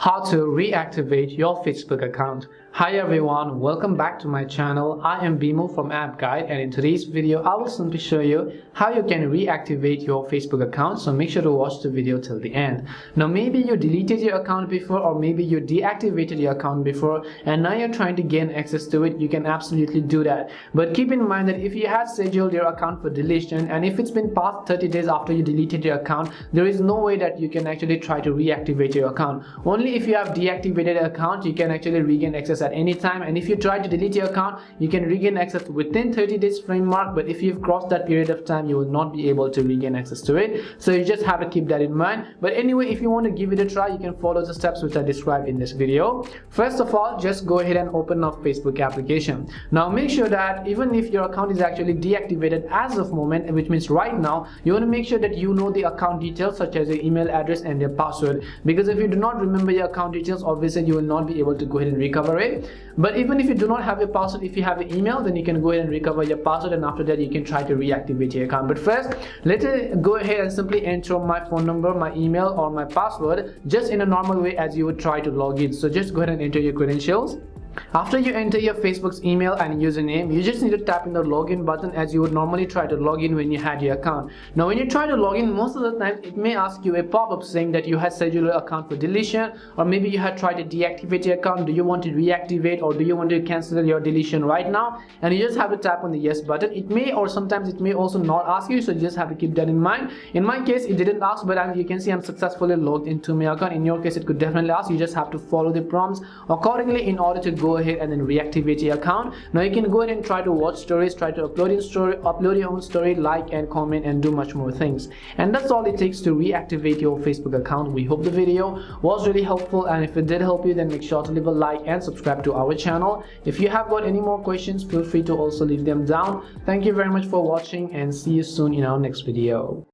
How to reactivate your Facebook account. Hi everyone, welcome back to my channel. I am Bimu from App Guide, and in today's video I will simply show you how you can reactivate your Facebook account, so make sure to watch the video till the end. Now maybe you deleted your account before, or maybe you deactivated your account before and now you're trying to gain access to it. You can absolutely do that, but keep in mind that if you had scheduled your account for deletion and if it's been past 30 days after you deleted your account, there is no way that you can actually try to reactivate your account. Only if you have deactivated an account you can actually regain access at any time, and if you try to delete your account you can regain access within 30 days frame mark, but if you've crossed that period of time you will not be able to regain access to it. So you just have to keep that in mind. But anyway, if you want to give it a try, you can follow the steps which I described in this video. First of all, just go ahead and open up Facebook application. Now make sure that even if your account is actually deactivated as of moment, which means right now, you want to make sure that you know the account details such as your email address and your password, because if you do not remember your account details, obviously you will not be able to go ahead and recover it. But even if you do not have a password, if you have an email, then you can go ahead and recover your password, and after that you can try to reactivate your account. But first, let's go ahead and simply enter my phone number, my email or my password just in a normal way as you would try to log in. So just go ahead and enter your credentials. After you enter your Facebook's email and username, you just need to tap in the login button as you would normally try to log in when you had your account. Now when you try to log in, most of the time it may ask you a pop-up saying that you had scheduled your account for deletion, or maybe you had tried to deactivate your account. Do you want to reactivate, or do you want to cancel your deletion right now? And you just have to tap on the yes button. It may, or sometimes it may also not ask you, so you just have to keep that in mind. In my case it didn't ask, but as you can see I'm successfully logged into my account. In your case it could definitely ask. You just have to follow the prompts accordingly in order to go ahead and then reactivate your account. Now you can go ahead and try to watch stories, try to upload your own story, like and comment and do much more things. And that's all it takes to reactivate your Facebook account. We hope the video was really helpful, and if it did help you, then make sure to leave a like and subscribe to our channel. If you have got any more questions, feel free to also leave them down. Thank you very much for watching, and see you soon in our next video.